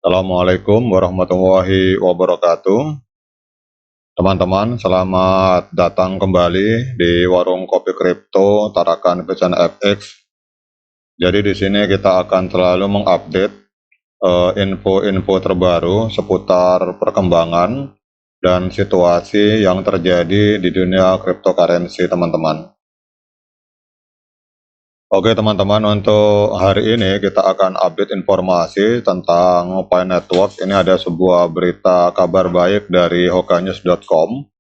Assalamualaikum warahmatullahi wabarakatuh. Teman-teman, selamat datang kembali di warung kopi kripto Tarakan Pecan FX. Jadi di sini kita akan selalu mengupdate info-info terbaru seputar perkembangan dan situasi yang terjadi di dunia cryptocurrency, teman-teman. Oke teman-teman, untuk hari ini kita akan update informasi tentang Pi Network. Ini ada sebuah berita kabar baik dari hokanews.com.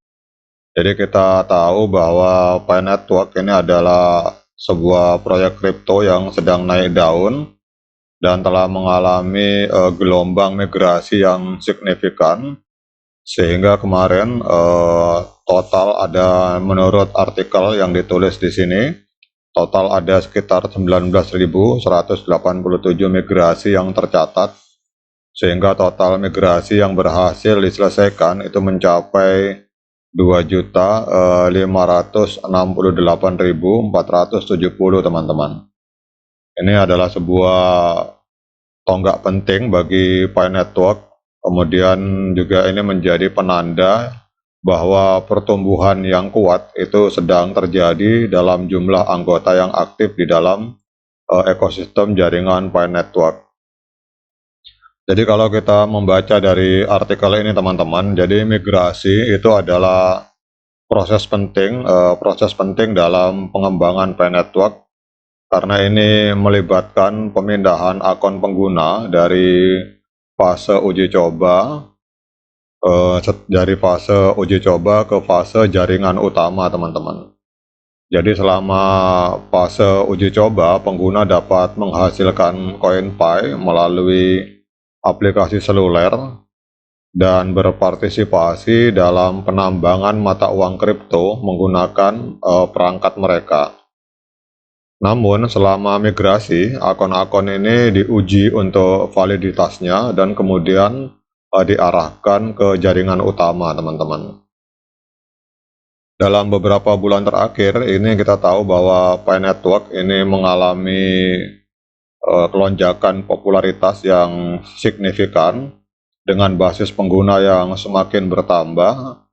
Jadi kita tahu bahwa Pi Network ini adalah sebuah proyek kripto yang sedang naik daun dan telah mengalami gelombang migrasi yang signifikan. Sehingga kemarin total ada, menurut artikel yang ditulis di sini, total ada sekitar 19.187 migrasi yang tercatat, sehingga total migrasi yang berhasil diselesaikan itu mencapai 2.568.470, teman-teman. Ini adalah sebuah tonggak penting bagi Pi Network, kemudian juga ini menjadi penanda bahwa pertumbuhan yang kuat itu sedang terjadi dalam jumlah anggota yang aktif di dalam ekosistem jaringan Pi Network. Jadi kalau kita membaca dari artikel ini, teman-teman, jadi migrasi itu adalah proses penting dalam pengembangan Pi Network, karena ini melibatkan pemindahan akun pengguna dari fase uji coba ke fase jaringan utama, teman-teman. Jadi selama fase uji coba, pengguna dapat menghasilkan koin Pi melalui aplikasi seluler dan berpartisipasi dalam penambangan mata uang kripto menggunakan perangkat mereka. Namun selama migrasi, akun-akun ini diuji untuk validitasnya dan kemudian diarahkan ke jaringan utama, teman-teman. Dalam beberapa bulan terakhir ini kita tahu bahwa Pi Network ini mengalami lonjakan popularitas yang signifikan dengan basis pengguna yang semakin bertambah.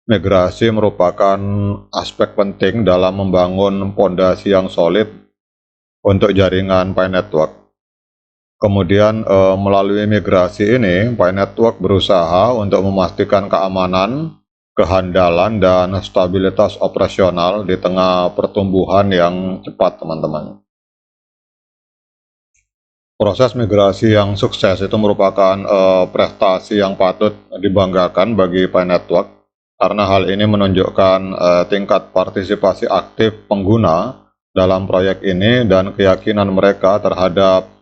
Migrasi merupakan aspek penting dalam membangun fondasi yang solid untuk jaringan Pi Network. Kemudian melalui migrasi ini, Pi Network berusaha untuk memastikan keamanan, kehandalan, dan stabilitas operasional di tengah pertumbuhan yang cepat, teman-teman. Proses migrasi yang sukses itu merupakan prestasi yang patut dibanggakan bagi Pi Network, karena hal ini menunjukkan tingkat partisipasi aktif pengguna dalam proyek ini dan keyakinan mereka terhadap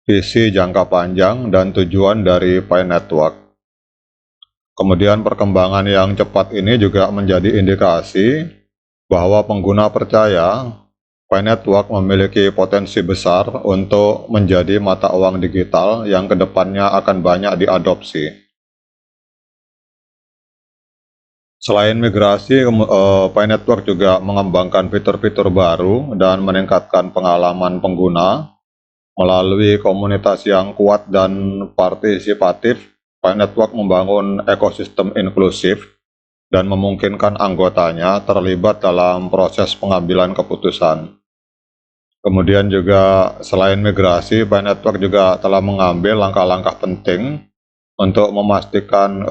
visi jangka panjang dan tujuan dari Pi Network. Kemudian perkembangan yang cepat ini juga menjadi indikasi bahwa pengguna percaya Pi Network memiliki potensi besar untuk menjadi mata uang digital yang kedepannya akan banyak diadopsi. Selain migrasi, Pi Network juga mengembangkan fitur-fitur baru dan meningkatkan pengalaman pengguna. Melalui komunitas yang kuat dan partisipatif, Pi Network membangun ekosistem inklusif dan memungkinkan anggotanya terlibat dalam proses pengambilan keputusan. Kemudian juga selain migrasi, Pi Network juga telah mengambil langkah-langkah penting untuk memastikan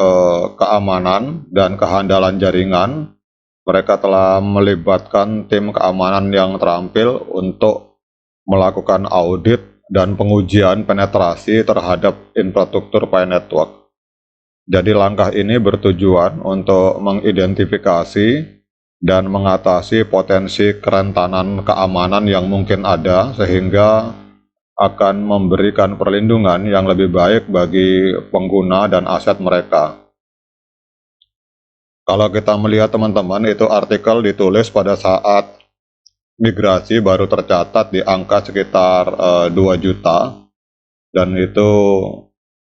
keamanan dan kehandalan jaringan. Mereka telah melibatkan tim keamanan yang terampil untuk melakukan audit dan pengujian penetrasi terhadap infrastruktur Pi Network. Jadi langkah ini bertujuan untuk mengidentifikasi dan mengatasi potensi kerentanan keamanan yang mungkin ada, sehingga akan memberikan perlindungan yang lebih baik bagi pengguna dan aset mereka. Kalau kita melihat, teman-teman, itu artikel ditulis pada saat migrasi baru tercatat di angka sekitar 2 juta, dan itu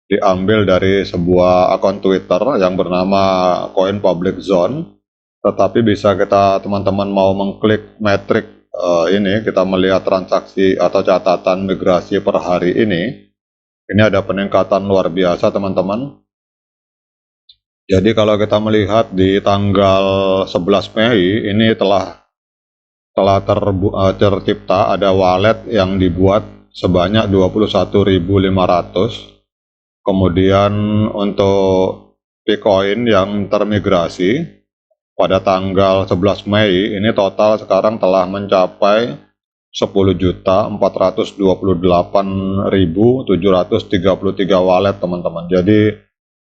diambil dari sebuah akun Twitter yang bernama Coin Public Zone. Tetapi bisa kita, teman-teman, mau mengklik metrik ini, kita melihat transaksi atau catatan migrasi per hari ini, Ini ada peningkatan luar biasa teman-teman. Jadi kalau kita melihat di tanggal 11 Mei ini telah tercipta ada wallet yang dibuat sebanyak 21.500. Kemudian untuk Bitcoin yang termigrasi pada tanggal 11 Mei ini total sekarang telah mencapai 10.428.733 wallet teman-teman. Jadi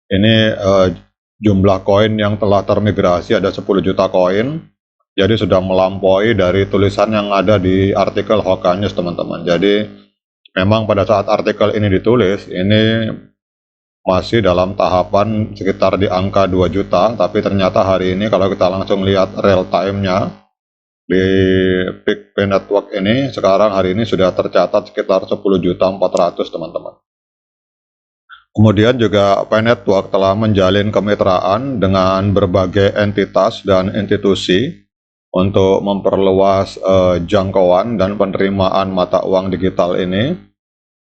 ini jumlah koin yang telah termigrasi ada 10 juta koin. Jadi sudah melampaui dari tulisan yang ada di artikel Hoka News teman-teman. Jadi memang pada saat artikel ini ditulis ini masih dalam tahapan sekitar di angka 2 juta, tapi ternyata hari ini kalau kita langsung lihat real time-nya di BitPay Network ini, sekarang hari ini sudah tercatat sekitar 10.400.000 teman-teman. Kemudian juga Pay Network telah menjalin kemitraan dengan berbagai entitas dan institusi untuk memperluas jangkauan dan penerimaan mata uang digital ini.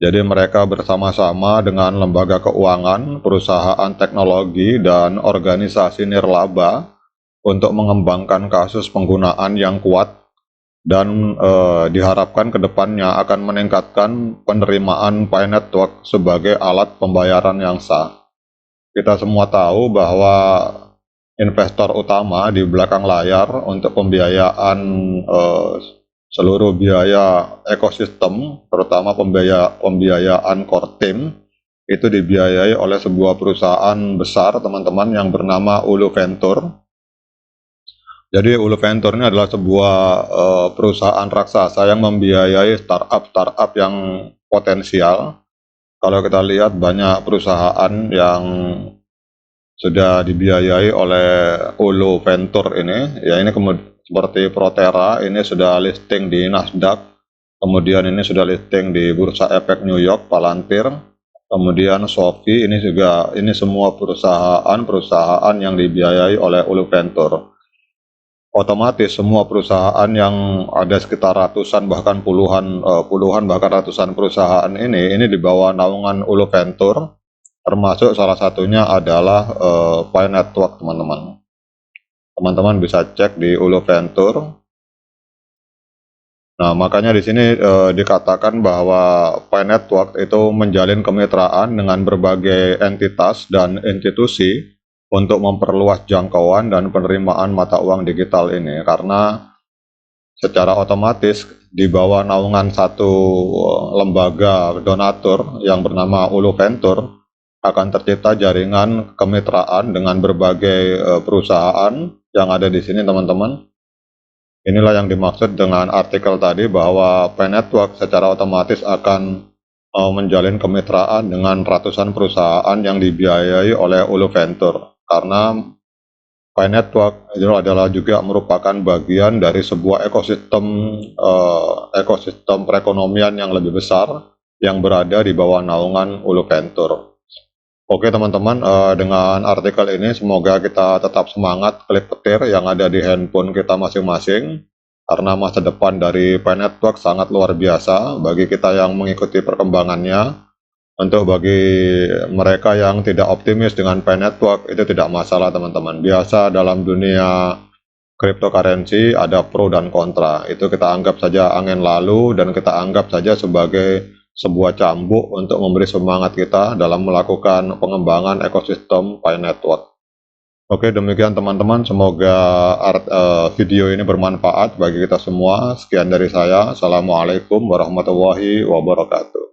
Jadi mereka bersama-sama dengan lembaga keuangan, perusahaan teknologi, dan organisasi nirlaba untuk mengembangkan kasus penggunaan yang kuat dan diharapkan ke depannya akan meningkatkan penerimaan Pay Network sebagai alat pembayaran yang sah. Kita semua tahu bahwa investor utama di belakang layar untuk pembiayaan seluruh biaya ekosistem, terutama pembiayaan core team, itu dibiayai oleh sebuah perusahaan besar teman-teman yang bernama Ulu Venture. Jadi Ulu Venture ini adalah sebuah perusahaan raksasa yang membiayai startup yang potensial. Kalau kita lihat banyak perusahaan yang sudah dibiayai oleh Ulu Venture ini, ya ini kemudian seperti Protera ini sudah listing di Nasdaq, kemudian ini sudah listing di Bursa Efek New York, Palantir, kemudian Sophie ini juga, ini semua perusahaan yang dibiayai oleh Ulu Venture. Otomatis semua perusahaan yang ada sekitar ratusan bahkan puluhan bahkan ratusan perusahaan ini di bawah naungan Ulu Venture, termasuk salah satunya adalah Pay Network teman-teman. Teman-teman bisa cek di Ulu Venture. Nah, makanya di sini dikatakan bahwa Pay Network itu menjalin kemitraan dengan berbagai entitas dan institusi untuk memperluas jangkauan dan penerimaan mata uang digital ini, karena secara otomatis di bawah naungan satu lembaga donatur yang bernama Ulu Venture akan tercipta jaringan kemitraan dengan berbagai perusahaan yang ada di sini teman-teman. Inilah yang dimaksud dengan artikel tadi bahwa Pay Network secara otomatis akan menjalin kemitraan dengan ratusan perusahaan yang dibiayai oleh Ulu Venture, karena Pay Network itu adalah juga merupakan bagian dari sebuah ekosistem perekonomian yang lebih besar yang berada di bawah naungan Ulu Venture. Oke teman-teman, dengan artikel ini semoga kita tetap semangat klik petir yang ada di handphone kita masing-masing, karena masa depan dari Pay Network sangat luar biasa bagi kita yang mengikuti perkembangannya. Untuk bagi mereka yang tidak optimis dengan Pay Network, itu tidak masalah teman-teman. Biasa dalam dunia cryptocurrency ada pro dan kontra, itu kita anggap saja angin lalu dan kita anggap saja sebagai sebuah cambuk untuk memberi semangat kita dalam melakukan pengembangan ekosistem Pay Network. Oke, demikian teman-teman, semoga video ini bermanfaat bagi kita semua. Sekian dari saya. Assalamualaikum warahmatullahi wabarakatuh.